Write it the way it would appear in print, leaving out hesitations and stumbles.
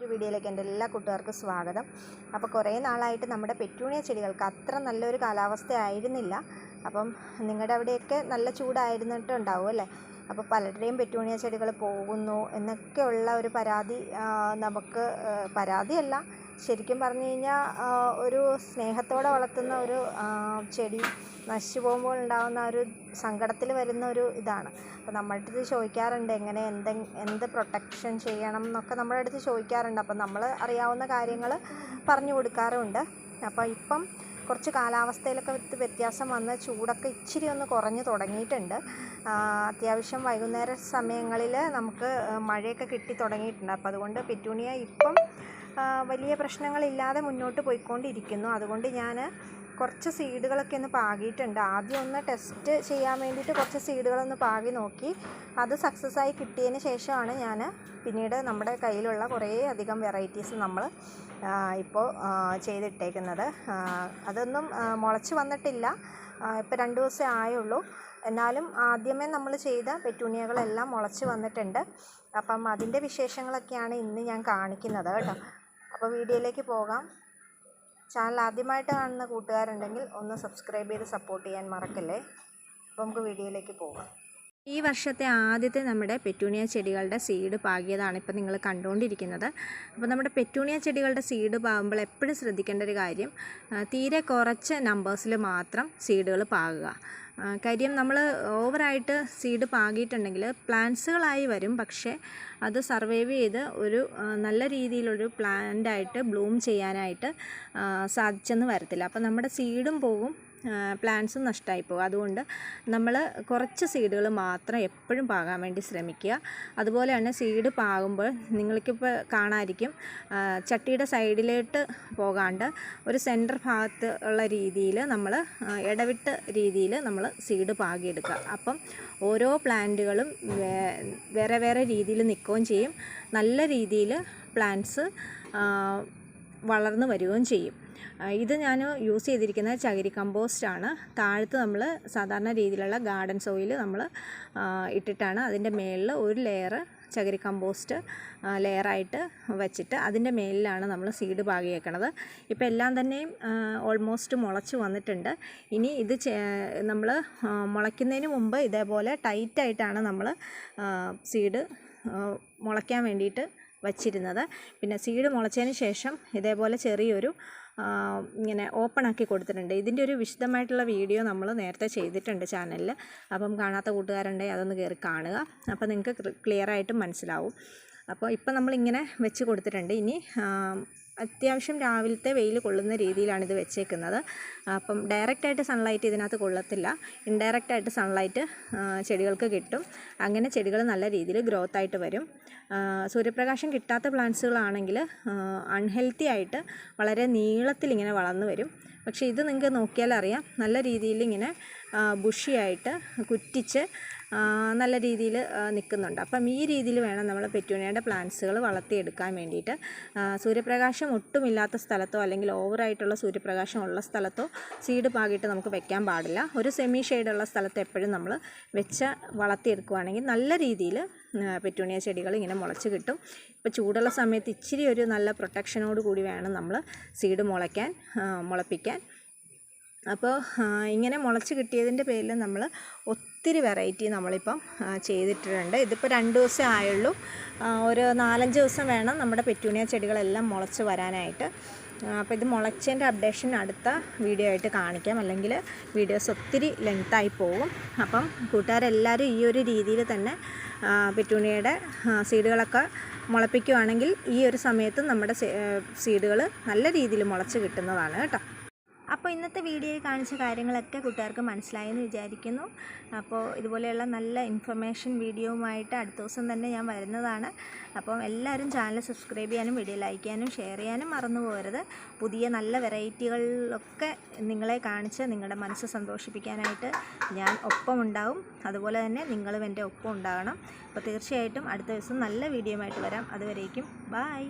ഒരു വീഡിയോയിലേക്ക് എൻ്റെ എല്ലാ കൂട്ടുകാർക്കും സ്വാഗതം. അപ്പോൾ കുറേ നാളായിട്ട് നമ്മുടെ പെറ്റൂണിയ ചെടികൾക്ക് അത്ര നല്ലൊരു കാലാവസ്ഥ ആയിരുന്നില്ല. അപ്പം നിങ്ങളുടെ അവിടെയൊക്കെ നല്ല ചൂടായിരുന്നിട്ടുണ്ടാവും അല്ലേ? അപ്പോൾ പലരുടെയും പെറ്റൂണിയ ചെടികൾ പോകുന്നു എന്നൊക്കെയുള്ള ഒരു പരാതി നമുക്ക് പരാതിയല്ല, ശരിക്കും പറഞ്ഞു കഴിഞ്ഞാൽ ഒരു സ്നേഹത്തോടെ വളർത്തുന്ന ഒരു ചെടി നശിച്ചു പോകുമ്പോൾ ഉണ്ടാകുന്ന ഒരു സങ്കടത്തിൽ വരുന്ന ഒരു ഇതാണ്. അപ്പോൾ നമ്മുടെ അടുത്ത് ചോദിക്കാറുണ്ട് എങ്ങനെ എന്ത് പ്രൊട്ടക്ഷൻ ചെയ്യണം എന്നൊക്കെ നമ്മുടെ അടുത്ത് ചോദിക്കാറുണ്ട്. അപ്പം നമ്മൾ അറിയാവുന്ന കാര്യങ്ങൾ പറഞ്ഞു കൊടുക്കാറുണ്ട്. അപ്പോൾ ഇപ്പം കുറച്ച് കാലാവസ്ഥയിലൊക്കെ വ്യത്യാസം വന്ന് ചൂടൊക്കെ ഇച്ചിരി ഒന്ന് കുറഞ്ഞു തുടങ്ങിയിട്ടുണ്ട്. അത്യാവശ്യം വൈകുന്നേര സമയങ്ങളിൽ നമുക്ക് മഴയൊക്കെ കിട്ടി തുടങ്ങിയിട്ടുണ്ട്. അപ്പോൾ അതുകൊണ്ട് പെറ്റൂണിയ ഇപ്പം വലിയ പ്രശ്നങ്ങളില്ലാതെ മുന്നോട്ട് പോയിക്കൊണ്ടിരിക്കുന്നു. അതുകൊണ്ട് ഞാൻ കുറച്ച് സീഡുകളൊക്കെ ഒന്ന് പാകിയിട്ടുണ്ട്. ആദ്യം ഒന്ന് ടെസ്റ്റ് ചെയ്യാൻ വേണ്ടിയിട്ട് കുറച്ച് സീഡുകളൊന്ന് പാകി നോക്കി. അത് സക്സസ്സായി കിട്ടിയതിന് ശേഷമാണ് ഞാൻ പിന്നീട് നമ്മുടെ കയ്യിലുള്ള കുറേ അധികം വെറൈറ്റീസ് നമ്മൾ ഇപ്പോൾ ചെയ്തിട്ടേക്കുന്നത്. അതൊന്നും മുളച്ച് വന്നിട്ടില്ല, ഇപ്പോൾ 2 ദിവസമേ ആയുള്ളൂ. എന്നാലും ആദ്യമേ നമ്മൾ ചെയ്ത പെറ്റൂണിയകളെല്ലാം മുളച്ച് വന്നിട്ടുണ്ട്. അപ്പം അതിൻ്റെ വിശേഷങ്ങളൊക്കെയാണ് ഇന്ന് ഞാൻ കാണിക്കുന്നത് കേട്ടോ. അപ്പോൾ വീഡിയോയിലേക്ക് പോകാം. ചാനൽ ആദ്യമായിട്ട് കാണുന്ന കൂട്ടുകാരുണ്ടെങ്കിൽ ഒന്ന് സബ്സ്ക്രൈബ് ചെയ്ത് സപ്പോർട്ട് ചെയ്യാൻ മറക്കല്ലേ. അപ്പോൾ നമുക്ക് വീഡിയോയിലേക്ക് പോകാം. ഈ വർഷത്തെ ആദ്യത്തെ നമ്മുടെ പെറ്റൂണിയ ചെടികളുടെ സീഡ് പാകിയതാണ് ഇപ്പോൾ നിങ്ങൾ കണ്ടുകൊണ്ടിരിക്കുന്നത്. അപ്പോൾ നമ്മുടെ പെറ്റൂണിയ ചെടികളുടെ സീഡ് പാകുമ്പോൾ എപ്പോഴും ശ്രദ്ധിക്കേണ്ട ഒരു കാര്യം, തീരെ കുറച്ച് നമ്പേഴ്സിൽ മാത്രം സീഡുകൾ പാകുക. കാര്യം നമ്മൾ ഓവറായിട്ട് സീഡ് പാകിയിട്ടുണ്ടെങ്കിൽ പ്ലാന്റ്സുകളായി വരും, പക്ഷേ അത് സർവൈവ് ചെയ്ത് ഒരു നല്ല രീതിയിലൊരു പ്ലാന്റായിട്ട് ബ്ലൂം ചെയ്യാനായിട്ട് സാധിച്ചെന്ന് വരത്തില്ല. അപ്പോൾ നമ്മുടെ സീഡും പോകും, പ്ലാന്റ്സും നഷ്ടമായി പോകും. അതുകൊണ്ട് നമ്മൾ കുറച്ച് സീഡുകൾ മാത്രം എപ്പോഴും പാകാൻ വേണ്ടി ശ്രമിക്കുക. അതുപോലെ തന്നെ സീഡ് പാകുമ്പോൾ നിങ്ങൾക്കിപ്പോൾ കാണാതിരിക്കും, ചട്ടിയുടെ സൈഡിലോട്ട് പോകാണ്ട് ഒരു സെൻറ്റർ ഭാഗത്ത് ഉള്ള രീതിയിൽ നമ്മൾ ഇടവിട്ട് രീതിയിൽ നമ്മൾ സീഡ് പാകിയെടുക്കുക. അപ്പം ഓരോ പ്ലാന്റുകളും വേറെ വേറെ രീതിയിൽ നിൽക്കുകയും ചെയ്യും, നല്ല രീതിയിൽ പ്ലാന്റ്സ് വളർന്നു വരികയും ചെയ്യും. ഇത് ഞാൻ യൂസ് ചെയ്തിരിക്കുന്നത് ചകിരി കമ്പോസ്റ്റാണ്. താഴത്ത് നമ്മൾ സാധാരണ രീതിയിലുള്ള ഗാർഡൻ സോയിൽ നമ്മൾ ഇട്ടിട്ടാണ് അതിൻ്റെ മേളിൽ ഒരു ലെയർ ചകിരി കമ്പോസ്റ്റ് ലെയറായിട്ട് വെച്ചിട്ട് അതിൻ്റെ മേലിലാണ് നമ്മൾ സീഡ് പാകിയേക്കണത്. ഇപ്പോൾ എല്ലാം തന്നെയും ഓൾമോസ്റ്റ് മുളച്ച് വന്നിട്ടുണ്ട്. ഇനി ഇത് നമ്മൾ മുളയ്ക്കുന്നതിന് മുമ്പ് ഇതേപോലെ ടൈറ്റായിട്ടാണ് നമ്മൾ സീഡ് മുളയ്ക്കാൻ വേണ്ടിയിട്ട് വച്ചിരുന്നത്. പിന്നെ സീഡ് മുളച്ചതിന് ശേഷം ഇതേപോലെ ചെറിയൊരു ഇങ്ങനെ ഓപ്പൺ ആക്കി കൊടുത്തിട്ടുണ്ട്. ഇതിൻ്റെ ഒരു വിശദമായിട്ടുള്ള വീഡിയോ നമ്മൾ നേരത്തെ ചെയ്തിട്ടുണ്ട് ചാനലിൽ. അപ്പം കാണാത്ത കൂട്ടുകാരുണ്ടെങ്കിൽ അതൊന്ന് കയറി കാണുക, അപ്പോൾ നിങ്ങൾക്ക് ക്ലിയറായിട്ട് മനസ്സിലാവും. അപ്പോൾ ഇപ്പം നമ്മളിങ്ങനെ വെച്ച് കൊടുത്തിട്ടുണ്ട്. ഇനി അത്യാവശ്യം രാവിലത്തെ വെയിൽ കൊള്ളുന്ന രീതിയിലാണ് ഇത് വെച്ചേക്കുന്നത്. അപ്പം ഡയറക്റ്റായിട്ട് സൺലൈറ്റ് ഇതിനകത്ത് കൊള്ളത്തില്ല, ഇൻഡയറക്റ്റായിട്ട് സൺലൈറ്റ് ചെടികൾക്ക് കിട്ടും. അങ്ങനെ ചെടികൾ നല്ല രീതിയിൽ ഗ്രോത്ത് ആയിട്ട് വരും. സൂര്യപ്രകാശം കിട്ടാത്ത പ്ലാന്റ്സുകളാണെങ്കിൽ അൺഹെൽത്തി ആയിട്ട് വളരെ നീളത്തിൽ ഇങ്ങനെ വളർന്നു വരും. പക്ഷേ ഇത് നിങ്ങൾക്ക് നോക്കിയാൽ അറിയാം, നല്ല രീതിയിൽ ഇങ്ങനെ ബുഷിയായിട്ട് കുറ്റിച്ച് നല്ല രീതിയിൽ നിൽക്കുന്നുണ്ട്. അപ്പം ഈ രീതിയിൽ വേണം നമ്മൾ പെറ്റൂണിയയുടെ പ്ലാന്റ്സുകൾ വളർത്തിയെടുക്കാൻ വേണ്ടിയിട്ട്. സൂര്യപ്രകാശം ഒട്ടുമില്ലാത്ത സ്ഥലത്തോ അല്ലെങ്കിൽ ഓവറായിട്ടുള്ള സൂര്യപ്രകാശം ഉള്ള സ്ഥലത്തോ സീഡ് പാകിയിട്ട് നമുക്ക് വെക്കാൻ പാടില്ല. ഒരു സെമി ഷെയ്ഡുള്ള സ്ഥലത്ത് എപ്പോഴും നമ്മൾ വെച്ച് വളർത്തിയെടുക്കുകയാണെങ്കിൽ നല്ല രീതിയിൽ പെറ്റൂണിയ ചെടികൾ ഇങ്ങനെ മുളച്ച് കിട്ടും. ഇപ്പോൾ ചൂടുള്ള സമയത്ത് ഇച്ചിരി ഒരു നല്ല പ്രൊട്ടക്ഷനോട് കൂടി വേണം നമ്മൾ സീഡ് മുളപ്പിക്കാൻ. അപ്പോൾ ഇങ്ങനെ മുളച്ച് കിട്ടിയതിൻ്റെ പേരിൽ നമ്മൾ ഒത്തിരി വെറൈറ്റി നമ്മളിപ്പം ചെയ്തിട്ടുണ്ട്. ഇതിപ്പോൾ 2 ദിവസമേ ആയുള്ളൂ. ഒരു 4-5 ദിവസം വേണം നമ്മുടെ പെറ്റൂണിയ ചെടികളെല്ലാം മുളച്ച് വരാനായിട്ട്. അപ്പോൾ ഇത് മുളച്ചതിൻ്റെ അപ്ഡേഷൻ അടുത്ത വീഡിയോ ആയിട്ട് കാണിക്കാം, അല്ലെങ്കിൽ വീഡിയോസ് ഒത്തിരി ലെങ്തായി പോകും. അപ്പം കൂട്ടുകാരെല്ലാവരും ഈ ഒരു രീതിയിൽ തന്നെ പെറ്റൂണിയയുടെ സീഡുകളൊക്കെ മുളപ്പിക്കുകയാണെങ്കിൽ ഈ ഒരു സമയത്ത് നമ്മുടെ സീഡുകൾ നല്ല രീതിയിൽ മുളച്ച് കിട്ടുന്നതാണ് കേട്ടോ. അപ്പോൾ ഇന്നത്തെ വീഡിയോയിൽ കാണിച്ച കാര്യങ്ങളൊക്കെ കൂട്ടുകാർക്ക് മനസ്സിലായെന്ന് വിചാരിക്കുന്നു. അപ്പോൾ ഇതുപോലെയുള്ള നല്ല ഇൻഫർമേഷൻ വീഡിയോയുമായിട്ട് അടുത്ത ദിവസം തന്നെ ഞാൻ വരുന്നതാണ്. അപ്പോൾ എല്ലാവരും ചാനൽ സബ്സ്ക്രൈബ് ചെയ്യാനും വീഡിയോ ലൈക്ക് ചെയ്യാനും ഷെയർ ചെയ്യാനും മറന്നു പോകരുത്. പുതിയ നല്ല വെറൈറ്റികളിലൊക്കെ നിങ്ങളെ കാണിച്ച് നിങ്ങളുടെ മനസ്സ് സന്തോഷിപ്പിക്കാനായിട്ട് ഞാൻ ഒപ്പമുണ്ടാവും. അതുപോലെ തന്നെ നിങ്ങളും എൻ്റെ ഒപ്പം ഉണ്ടാകണം. അപ്പോൾ തീർച്ചയായിട്ടും അടുത്ത ദിവസം നല്ല വീഡിയോയുമായിട്ട് വരാം. അതുവരേക്കും ബായ്.